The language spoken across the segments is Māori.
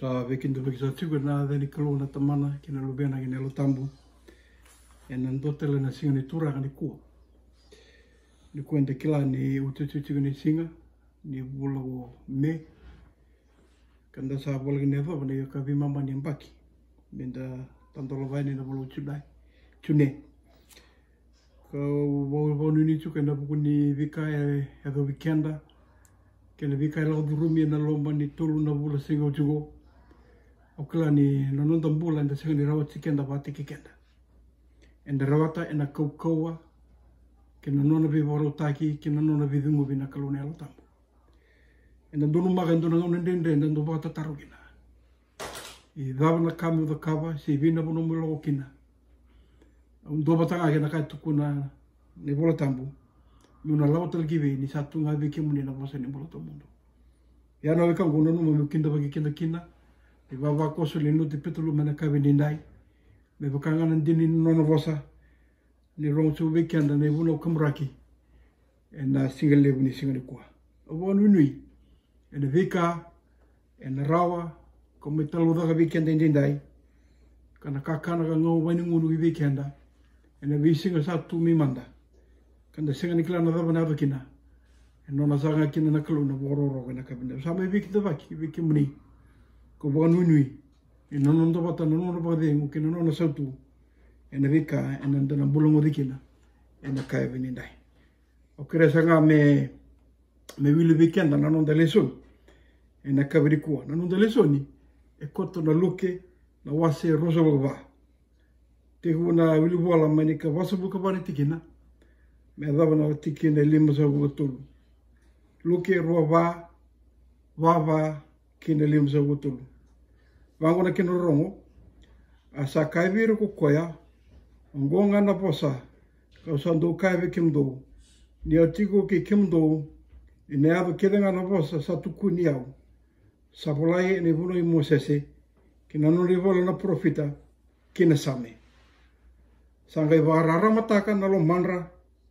Sa vekin tu sa tuga na deni kalu na tamana kina lubena kina lo tambu. E nan dotele na singa ni tura ni kua. Ni kuenta kila ni utututu ni singa ni bula o me. Kanda sa bola kina fa ni ka vi mama ni mbaki. Benda tantolo vai ni na bula chulai. Chune. Ka wo ni tu kanda bukuni vika e do weekenda. Kena vika la durumi na lomba ni tolu na bula singa jugo. O kila ni nanonda bula nda singa ni rawa tikenda ba tikenda. Enda rawata ena kaukaua kena nona vi voro taki kena nona vi dungu vina kalone alo tambu. Enda donu maka endo na ndende enda ndo bata tarugina. I dhava na kami uda kawa si vina bono mwilo okina. Ndo bata ngake na kai tukuna ni vola tambu. Nuna lau talgive ni satu nga vike muni na vosa ni vola tamundo. Yana weka nguna numa mkinda bagi kinda kina. Ni vava koso li nuti petulu mena kawe ni ndai. Me vakangana dini nono vosa ni rongo weekend na ibuna kamraki e na single level ni singa ni kua. Awa nui e na vika e na rawa ko me talo daga weekend ndai kana kakana ka ngau wani ngunu i weekend e na visinga sa tu mi manda kana singa ni klana dava na vakina e nona sanga kina na kaluna bororo kana kabina sa me viki davaki viki muni ko wa nui e nono ndo bata nono ba dengu ke nono sautu e na vika e na ndana bulongo dikina e na kai vini ndai o kere sanga me wili weekend na nono da leso e na kabiri kua nono da leso ni e koto na luke na wase rosa ba te huna wili bola mani ka wasa buka bani tikina me dava na tikina lima sa butulu luke roa va kina lima sa butulu Vangona kino rongo, a sa kaiviru ko koya, ngonga na posa, ka usando kaive kimdo, ni atiko ke kimdo, ine ava kedenga na posa sa tuku ni au, sa polai ne vuno i Mosese, kina nuri vola na profita, kina same. Sangai varara mataka na lo manra,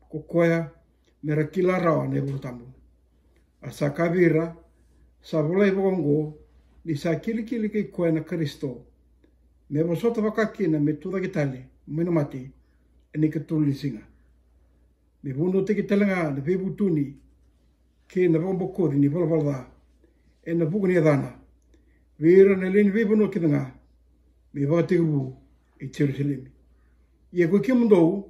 ko koya, mera kila rawa ne vutambu. A sa kaivira, sa polai vongo, ni sa kili ke koe na Kristo. Me wasota wakakina me tuda kitale, mena mati, e ni katuli singa. Me vuno te kitale nga na vebu tuni, ke na vambo kodi ni valvalda, e na vugu ni adana. Vira na lini vebu no kita nga, me vate ubu e Jerusalemi. Ia koe kia mundou,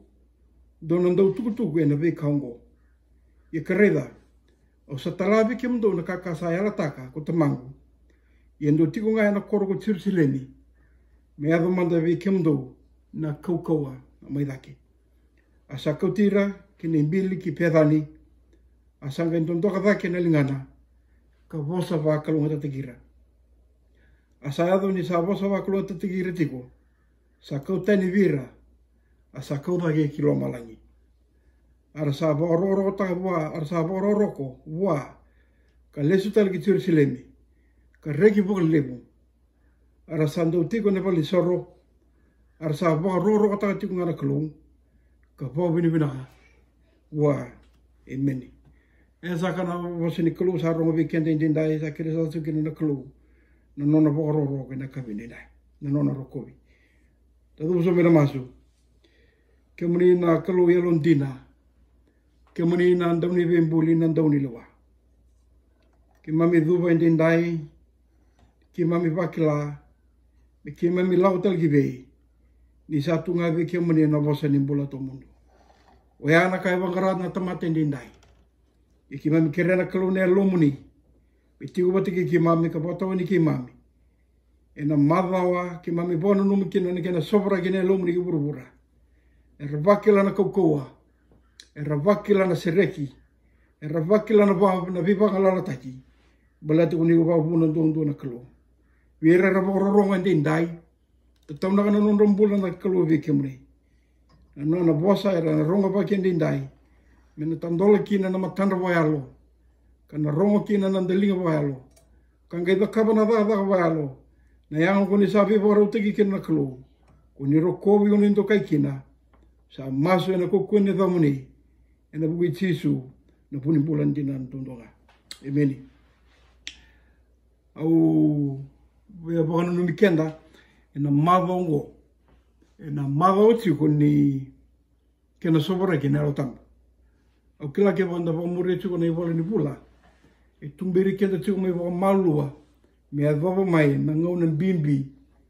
dona ndau tukutuku e na ve kaungo. Ia kareda, o sa talavi kia mundou na kakasai alataka ko tamangu, Yendo tiko ngai na koro ko Jerusalemi. Me ado manda vi kemdo na kaukaua na maidaki. Asa kautira ki ne mbili ki pedani. Asa ngai ntondoka dhake na lingana. Ka vosa va kalunga tatikira. Asa ado ni sa vosa va kalunga tatikira tiko. Sa kautani vira. Asa kaudake ki lo malangi. Ara sa vororo ta wa, ara sa vororo ko wa. Ka lesu tal ki Jerusalemi. Ka reki voka lebu. Ara sandau tiko ne pali soro. Ara sa voka roro kataka tiko ngana kalung. Ka voka vini vinaka. Wa e meni. E sa kana wasi ni kalung sa rongo weekend indindai. Sa kiri sa tukina na kalung. Na nona voka roro ka na kabini dai. Na nona rokovi. Tadu uso mena masu. Ke mani na kalung yalon dina. Ke mani na andauni vembuli na andauni lewa. Ke mami dhuva indindai. Ki mami wakila, me ki mami lautal givei, ni satu ngawe ki mani na vosa ni bola to mundo. O ya na kai wangarat na tamate ndindai. E ki mami kerena kalune alomuni, me tigo batiki ki mami ka botawa ni ki mami. E na madhawa ki mami bona numi kina ni kena sobra kina alomuni ki burubura. E ravakila na kaukoa, e ravakila na sereki, e ravakila na vivanga lalataki, balati kuni wabuna ndondo na kalo. Vira ravororo ndindai. Tatam na kana nondom bula na kalu vikimri. Na nona bosa era na ronga pa ndindai. Mena tandola kina na matanda wayalo. Kana ronga kina na ndelinga wayalo. Kanga ida kabana da wayalo. Na yang kuni sabi vora utiki kina na kalu. Kuni rokovi unindo kai kina. Sa maso ena kokune dhamuni. Ena bugi tisu na puni bula ndina ntondonga. Emeni. Au Wea wakana numi kenda, ena madongo. Ena madongo tiko ni kena sobora ki nero tambu. Au kila ke wanda wamure tiko na iwala ni pula. E tumberi kenda tiko mai waka malua. Mea dhava mai na ngauna bimbi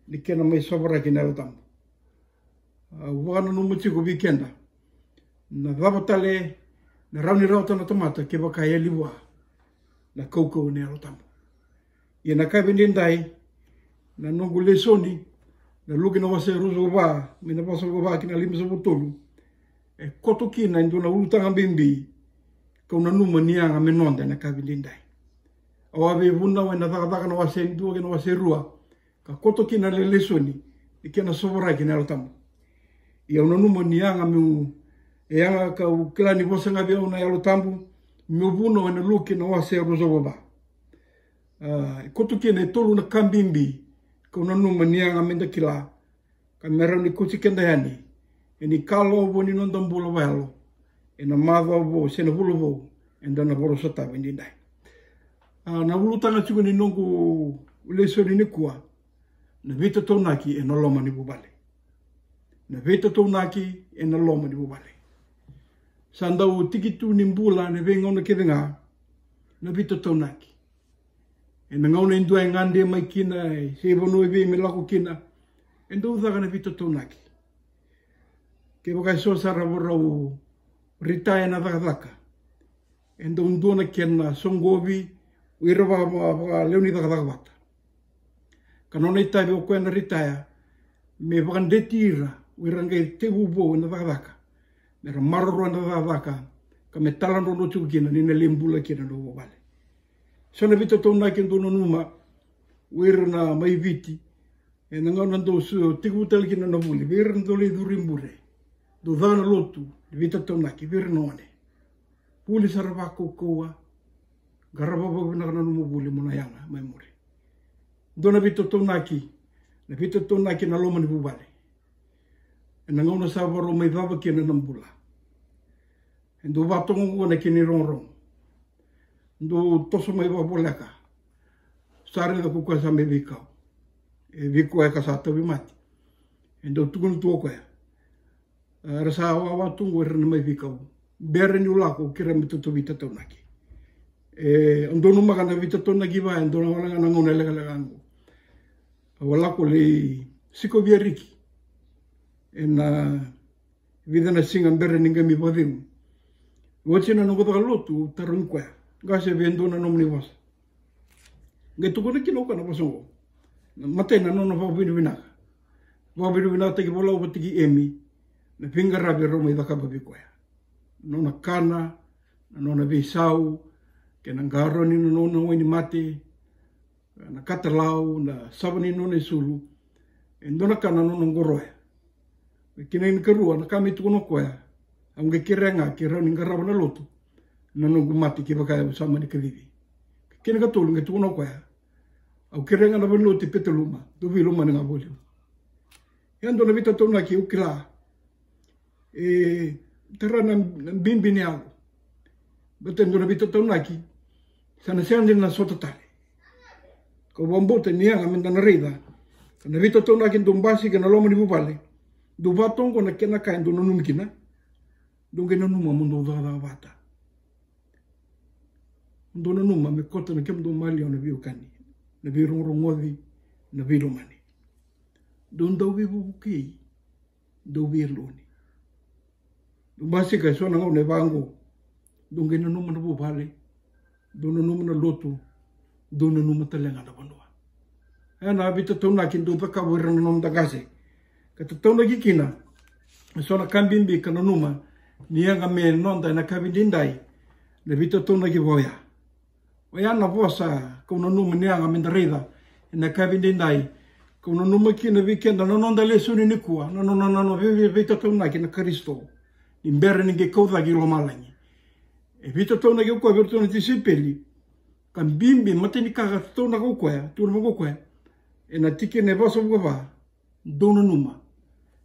ni kena mai sobora ki nero tambu. Wakana numi tiko wikenda. Na dhava tale, na rauni rauta na tamata ke waka e liwa. Na koukou nero tambu. Ia na kai vendendai, na nongo lesoni, na luki na wase ruso wa, mina wasa wa kina lima sa botolu. E koto kina ndo na ulutanga bimbi, kau na numa nianga menonda na kai vendendai. Awa we vuna wa na dhaka na wase nduwa kina wase rua, ka koto kina le lesoni, ikena sobora kina alutamu. Ia una numa nianga meu, e anga kau kila ni wasa ngabi au na alutamu, meu vuna wa na luki na wase ruso wa. Koto kina e tolu na kambimbi, kau na numa nianga menda kila, ka mera ni kuchi kenda yani, e ni kalo wo ni nondambula walo, e na madha wo, sena vulu wo, e na voro sota vendindai. Na ulutanga tuku ni nongo lesoni ni kua, na vita tonaki e na loma ni bubale. Na vita tonaki e na loma ni bubale. Sandau tikitu ni mbula ne venga ona kevenga, na vita tonaki. E na ngauna indua e ngande mai kina, e se bono e vei me lako kina, e ndo uthaka na vita tonaki. Ke wakai so sara warau ritaya na thaka. E ndo undona kena songovi, uira waka leoni thaka wata. Kanona itabe o koe na ritaya, me wakandetira, uira ngai te ubo na thaka. Mera maroro na thaka, ka me talando no tukina, nina lembula kina no wale. Sona vita tona ki ndono numa, uira na mai viti, e na ngau nando su tiku utali kina na vuli, uira nando le dhurimbure, do dhana lotu, vita tona ki, uira na wane. Puli saravako koua, garababa vinakana numa vuli muna yanga, mai muri. Dona vita tona ki, na vita tona ki na loma ni bubale. E na ngau na savaro mai vava kina na mbula. E ndo vatongo wana kini rongrong. Ndo toso mai waboleka. Sare na kukua sa me vikao. E vikao e kasata wimati. E ndo tukunu tuo koe. Rasa awa tungu e rana mai vikao. Bere ni ulako kira me tuto vita tonaki. E ndo numaka na vita tonaki wa e ndo na walanga na ngona lega angu. Walako le siko via riki. E na vida na singa bere ninga mi wadhimu. Wachina na kutaka lotu tarun koe. Gase vendona no mni was. Nge tukuna kinoka na pasongo. Mate na no fa binu binaka. Wa binu binaka ki bola upatiki emi. Na pinga rabi roma i daka babi koya. No na kana, no na visau, ke na ngaro ni no na wini mate, na katalau, na sabani no na sulu. E no na kana no na ngoroya. Kina in karua na kami tukuna koya. Ang kirenga kira ni ngaraba na lotu. Na nungu mati ki wakai usama ni kavivi. Kina katulu nge tukuna koya. Au kirenga na vanu ti peteluma. Duvi luma ni ngabuli. Yando na vita tona ki ukila. Tara na bimbi ni alu. Bata ndo na vita tona ki. Sana seandi na sota tali. Ka wambote ni anga menda na reida. Na vita tona ki ndumbasi ka na loma ni bubale. Duvatongo na kena kai ndo na numikina. Dunga na numa mundo dhada wata. Ndona numa me kota na kemdo mali na viu kani. Na viu rongongovi, na viu mani. Don do viu buki, do viu loni. Basi ka sona ngau ne vango. Dunga na numa na bubale, dona numa na lotu, dona numa talenga na banua. Ana habita tona kindo vaka wira na nom dagase. Kata tona kikina, sona kambimbi kana numa, nianga me nonda na kabindindai, na vita tona ki voya. Oia na vosa, kau na numa nianga me ndarida, na kabindindai, kau na numa ki na vikenda, na nonda le suni nikua, na vita tona ki na karisto, ni mbere ninge kauda ki lomalangi. E vita tona ki ukua virtuna ti sipeli, kan bimbi mate ni kaka tona kukwea, tuna kukwea, e na tiki ne vosa wava, dona numa.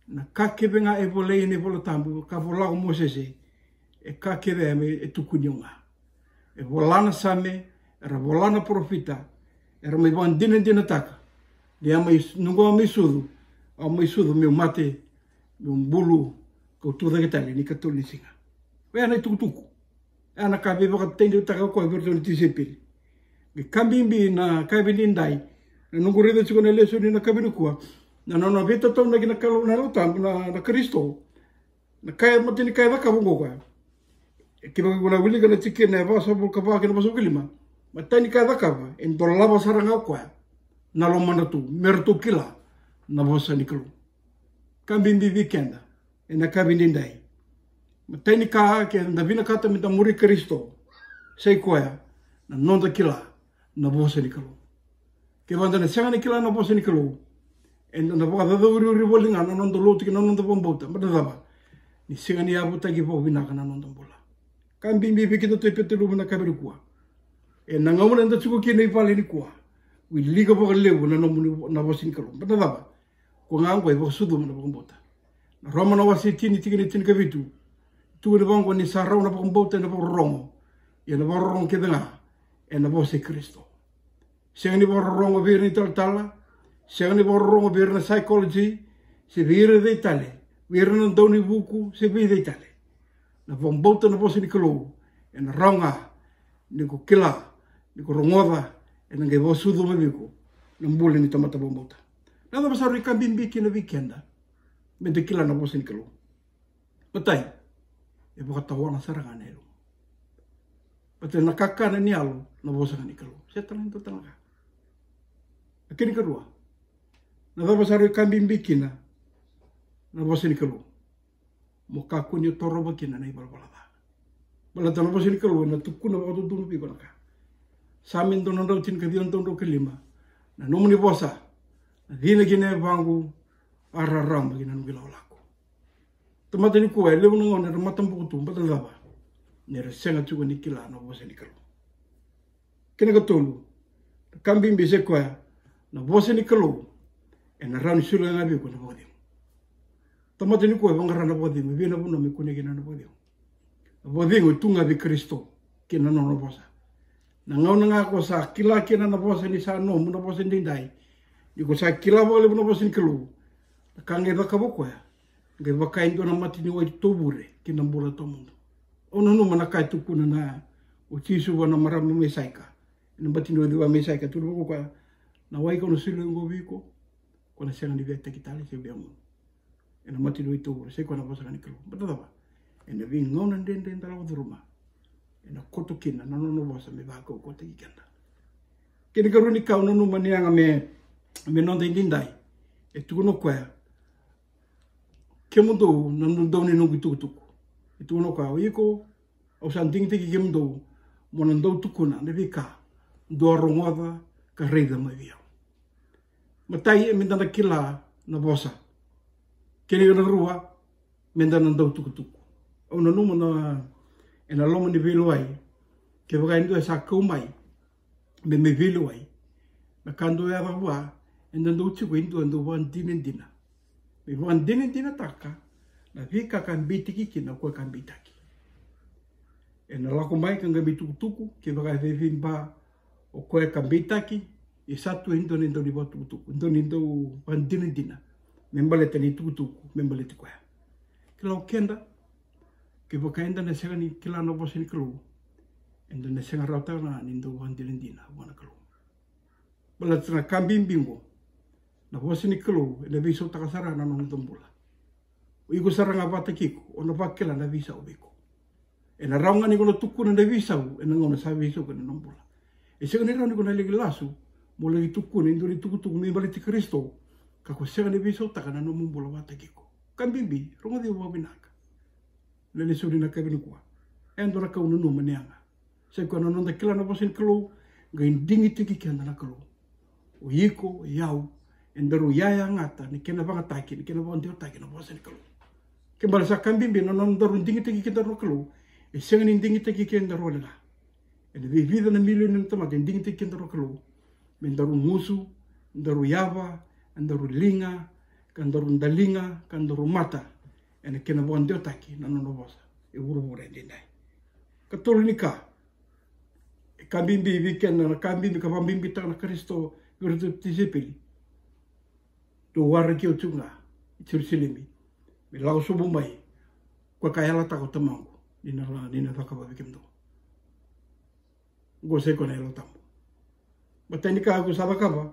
Na kakebe nga e volei ne volotambu, ka volau mosese, e kakebe me e tukunionga. E volana same, era volana profita, era me van dina taka. Dia mai nungo mai sudu. Au mai sudu meu mate, meu bulu, ko tuda ke tali ni katuli singa. We ana tukutuku. Ana ka be baka tende utaka ko verto ni tisepili. Ke kambimbi na kabini ndai. Na nungo reda chiko na leso ni na kabini kuwa. Na nona veta tom na kina kalo na lotam na Kristo. Na kaya matini kaya waka bungo kwa. Kiba kuna wili kana chiki na ba sabu kapa kina basu kilima. Matani kaya waka ba. Ento lava saranga kwa. Na lo manatu mertu kila na vosa niklu. Kambimbi weekenda. Na kabini ndai. Matani ka ke na vina kata mita muri Kristo. Sei kwa na nonda kila na vosa niklu. Ke vanda na sanga kila na vosa niklu. En na boka da uri bolinga na nonda lotu ki na nonda bombota. Madava. Ni singa ni abu tagi po vina kana nonda bola. Kambimbi bikita to ipetelu na kabiri kuwa. E na ngamuna nda chuko ki nei pale ni kuwa. Wi liga boka lewu na nomu na vosa niklu. Madava. Ko ngangwa ibo sudu na bombota. Na Roma na wasi tini kavitu. Tu ni bango ni sarau na bombota na borongo. Ya na borongo ke denga. E na vosa Kristo. Singa ni borongo bir ni tala. Siya ni borongo bir na psychology, si bir de itale, bir na doni buku, si bir de itale. Na bombota na bosi ni kalo, e na raunga, ni ko kila, ni ko rongoda, e na ngai bosudo mabiku, na mbule ni tamata bombota. Na da basaro ikambimbi ki na weekenda, me de kila na bosi ni kalo. Batai, e boka tawana saranga nero. Batai nakakana ni alo, na bosa ni kalo. Siya talento talaga. Akini kadua. Na dava saro kambimbi kina na bosi ni kalu mo kaku ni toro bakina na ibalbalada balata na bosi ni kalu na tukuna ba tu pi konaka samin to ndo tin ka dion to kelima na nomu ni bosa na dina gine bangu araram bagina no bilawlako tomata ni ko ele no na matam butu batala ne resenga tu ni kila na bosi ni kalu kena ka tolu kambimbi se ko na bosi ni kalu e na rani sula nga bi ko na bodi tamate ni ko e bangara na bodi mi bina buna mi kune gina na bodi bodi tunga bi Kristo kina no no bosa na ngau nga ko sa kila kina na bosa ni sa no na bosa ni dai ni ko sa kila bole na bosa ni kelu ka nge ba ka boko ya nge ba ka indo na mati ni wai tobure kina mbula to mundo ono no mana ka tu kuna na o tisu wana mara me saika ni mati no diwa me saika tu ko na wai ko no silu ngo biko kona senga ni vete kitali se biamu ena mati do itu se kona bosa ni kelu bataba ena vi ngona ndende ndala wadruma ena koto kina na no bosa me ba ko te kenda kini karuni ka no mani anga me non de ndai e tu no kwa ke mundo no ndo ni no gitu e tu no kwa iko o santing te ki mundo mo ndo tukuna ne vika do rongoda ka reida mai via matai e mendana kila na bosa. Kini na rua mendana ndau tukutuku. O na numa na e na loma ni vilo ai. Ke waka indu e sa kaumai. Me vilo ai. Na kando e awa e na ndau tiku indu andu wan dinendina. Me wan dinendina taka. Na vika kan bitiki ki na kua kan bitaki. E na lako mai kan gambi tukutuku. Ke waka e vivimba o kua kan bitaki. E satu indo ni watu tuku indo ni pandina dina membale tani tuku membale tikwa kila kenda ke bokaenda na sega ni kila no bosi ni kelu endo na sega rata na indo pandina dina wana kelu bala tsana kambimbingo na bosi ni kelu na biso takasara na no tombula uigo saranga bata kiko ona bakela na visa ubiko e na raunga ni kono tuku na visa u e na ngona sa visa ko na nombula e sega ni raunga ni kono legi lasu mo lagi tuku ni ndori tuku mi bali ti Kristo ka ko sega ni biso takana no mumbola wata kiko kambimbi rongo di wa binaka le suri na kabini kwa endo na ka unu no manianga se ko no nda kila no bosin klo ga indingi tiki kenda na klo o yiko yau endoro yaya ngata ni kena banga taki ni kena bondio taki no bosin klo ke bala sa kambimbi no ndoro indingi tiki kenda no klo e sega ni indingi tiki kenda ro la e de vida na milio ni tama indingi tiki kenda ro klo mendaru musu, mendaru yava, mendaru linga, kandaru ndalinga, kandaru mata, ene kena buan diotaki na nono bosa, e uru ndindai. Katolu nika, e kambimbi weekend na kambimbi ka pambimbi ta na Kristo virtu tisipili. to wara ki o tunga i Jerusalemi me lau sobo mai kwa kaya la tako tamangu nina thakawa vikimdo go se kona elo tamu batani ka aku sabakaba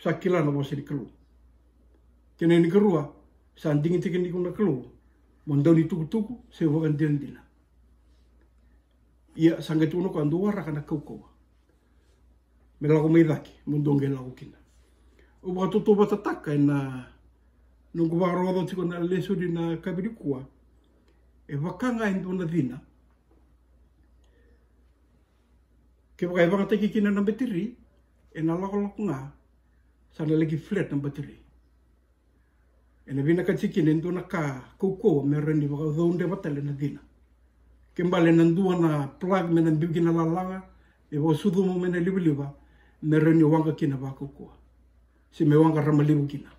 sa kila na bosi di kalu kene ni kerua sa ndingi tiki ni kuna kalu mondoni tuku se wakan dina ia sanga tuno ko andu wara kana kauko me lago mai daki mondonge lago kina o ba toto batataka na nungu ba rodo tiko na leso di na kabirikua e wakanga endo na dina ke wakai wanga teki kina na betiri e na lako nga sana lagi flat na betiri e na vina kachiki nendo na ka koukou me rendi waka dhaunde watale na dina ke mbale nandua na plug me na mbigi na lalanga e wa sudu mo me na liwiliwa me rendi wanga kina wa koukou si me wanga ramaliwu kina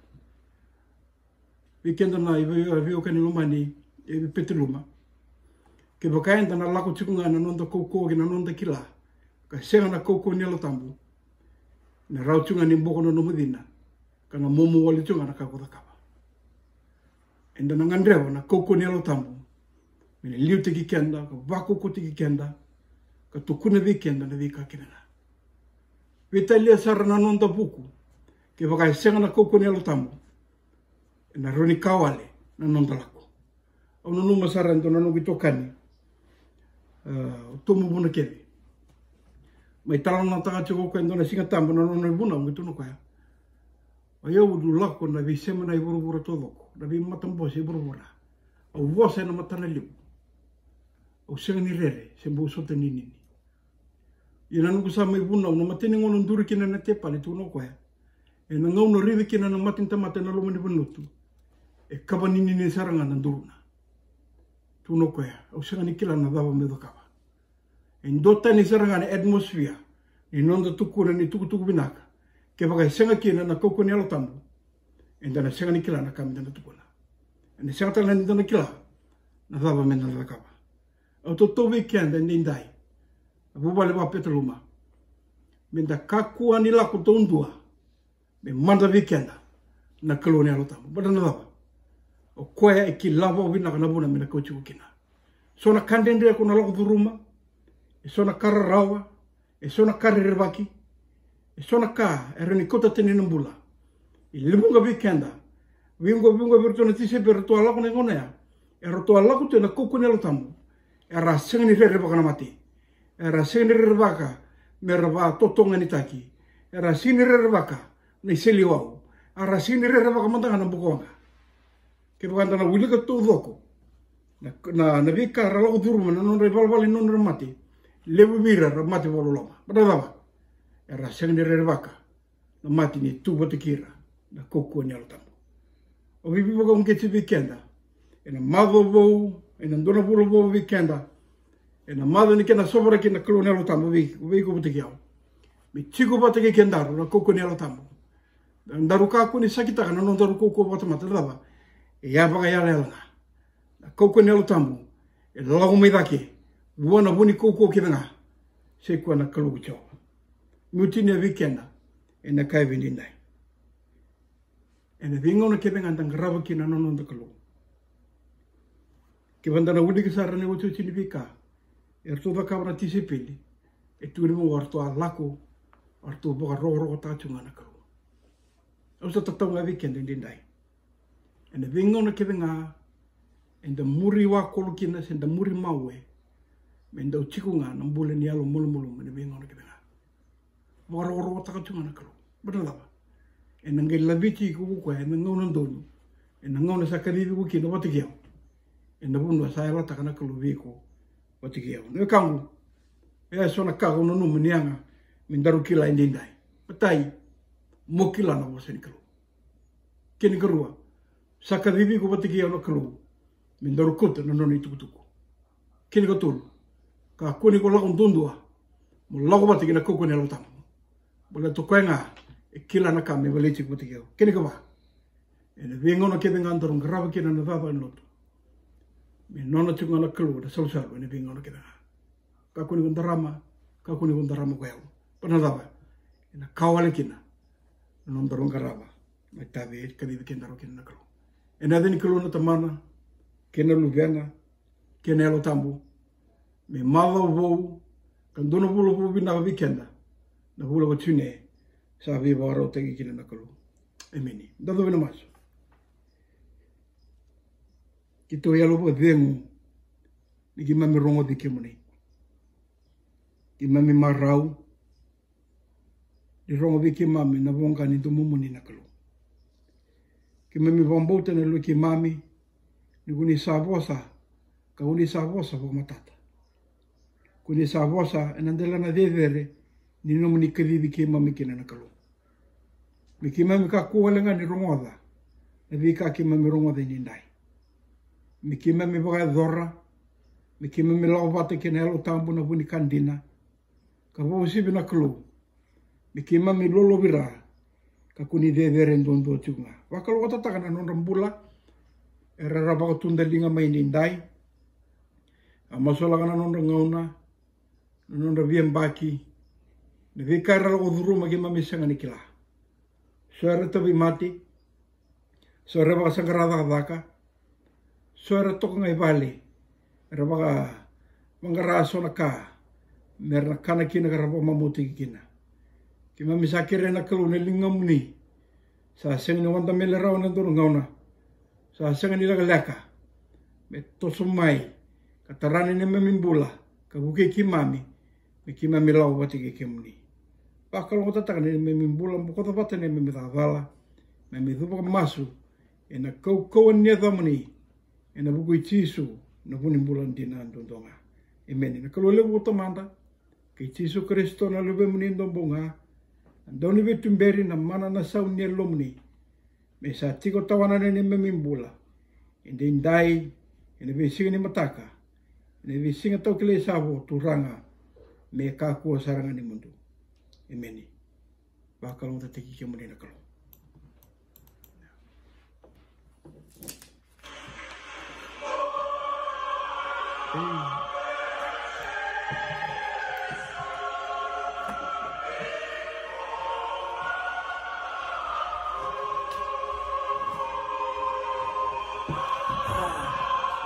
weekend na iwe kani lumani e petiluma ke wakaenda na lako tikunga na nonda koukou kina nonda kila ka senga na koukou ni alo tambu na rautunga ni mboko no nomudina kana momo wali tunga na kakota kapa enda na ngandrewa na koukou ni alo tambu mene liu tiki kenda ka wako tiki kenda ka tukuna vi kenda na vika kinana vitalia sara na nonda buku ke wakai senga na koukou ni alo tambu na roni kawale na nonda lako au na numa sara ndo na nungi tokani tomu buna kevi mai talang na tanga tiko ko endo na singa tambu na nona buna ngi tunu kaya ayo udu lako na vi sema na iburu todoko na vi matambosi iburu au vosa na matana liu au senga ni rere sembu sote nini ina nungu sama ibuna na matini ngono nduri kina na tepa ni tunu kaya e na ngau no rivi kina na matin tamate na lomani bunutu e kaba nini ni saranga na nduruna tunu kaya au senga ni kila na dava medo kaba Indota ni saranga na atmosphere ni nonda tukuna ni tuku binaka ke wakai senga kina na koukou ni alo tambu enda na senga ni kila na kami dana tukuna enda senga tala ni dana kila na dhaba mena na kaba au toto weekend ni indai abubale wa petaluma menda kakua ni lako tondua me manda weekend na kalo ni alo tambu bada na dhaba o koea e ki lava winaka na buna mena kouchiku kina so na kandendea kuna lako dhuruma e sona kara rawa, e sona kara rebaki, e sona ka, e rani kota tene nambula. I libunga weekenda, wingo virtuna tise pe rotoa lako na ngonea, e rotoa lako tena koukou ni alo tambu, e ra senga ni rebaka na mati, e ra senga ni rebaka, me raba totonga ni taki, e ra senga ni rebaka, na iseli wau, e ra senga ni rebaka mantanga na bukonga. Ke wakanda na wilika tu dhoko, na vika ralako dhuruma na nonre valvali nonre mati, lebu mira ra mati vololoma badava era sengne revaka na mati ni tuba tekira na koukou ni alo tambu o vivi boka ngeti weekenda ena mavo vo ena ndona bulu vo weekenda ena mavo ni kena sobra kina klo ni alo tambu vi ko butikiao mi chico bateke kendaro na koukou ni alo tambu ndaruka ko ni sakita kana no ndaruko ko batamata dava e ya baka ya lelanga na koukou ni alo tambu e lago midake Buona buni koukou kidanga se kwa na kalu chao mutini weekenda ena kai vendindai ena vingo na kidanga ndang raba kina no no kalu ke bandana udi kisara ne utu chini vika erto da kabra tisipili e turi mo warto alako arto boka ro ta chunga na kalu au sa tatonga weekend ndindai ena vingo na kidanga enda muri wa kolukina senda muri mawe menda uchikunga na mbule ni alo mulu mene bingo na kibena waro taka chunga na kalu badalaba ena ngai labiti ku ko ena ngona ndonu ena ngona sakari ku ki no batikio ena bunu sa ela taka na kalu viko batikio no kangu e sona kago no numu nianga mindaru kila indindai patai mokila na waseni kalu kini karua sakari ku batikio no kalu mindaru kota no noni tukutuku kini kotulu ka kuni ko lako ndundua mo lako batiki na koukou ni alo tambu bola to koenga e kila na kame valeti ko tikeo kini ka ba ene vingo na kebe ngandoro ngrava kina na vava noto me nona tunga na kalu da salsalo ene vingo na kebe ka kuni kondarama ko yau pana dava ena kawale kina non ndoro ngrava mai tawe kaliwi kena ro kena nakalo. E nā deni kaluna tamana, kena luvenga, kena elo tambu, me mawa vou, kan dono vula vou bina wa wikenda, na vula wa tune, sa viva waro tegi kena nakalo. Emeni, dado vina maso. Ki to yalo po vengu, ni ki mami rongo di kemone. Ki mami marau, ni rongo vi ki mami na vonga ni tumumuni nakalo. Ki mami vambouta na lui ki mami, ni kuni savosa, ka uni savosa po matata. Kuni savosa, enandela na devere, ni nomuni kavivi ki mami kina nakalo. Mi ki mami ka kualenga ni rongoda, na vi ka ki mami rongoda ni ndai. Mi ki mami baka dhora, mi ki mami lau vata kina elo tambu na vuni kandina, ka vau sibi nakalo, mi ki mami lolo vira, ka kuni devere ndondo tiunga. Wakalo watataka na nondambula, e rarabaka tundalinga mai ni ndai, a masolaka na nonda ngauna, na nonda viembaki, na vikaira o dhuruma ki mami sanga ni kila. Suara tabi mati, suara baka sangarada kadaka, suara toka ngai vale, era baka mangaraso na ka, merna kana kina karapa mamuti kina. Ki mami sakire na kalu na lingam ni, sa senga ni wanda mele rao na duru ngauna, sa senga ni laga leka, me toso mai, katarani ni mamimbula, ka buke ki mami, me ki mami lau wati ki kemuni. Pakalo ko tataka ni mamimbula, mukota wata ni mamitavala, mamitupa masu, e na kau ni adhamuni, e na buku i tisu, na vunimbula ndina ndondonga. Emeni, na kalu lewu utamanda, ka i tisu Kristo na lube muni ndombonga, andoni vetumberi na mana na sauni lomni, me sa tiko tawana ni mamimbula, ende indai, ene visinga ni mataka, ene visinga tau kile savo turanga, me kakua saranga ni mundu. Emeni, bakal untuk teki kemudi nak kalau.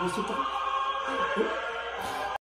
Isso tá.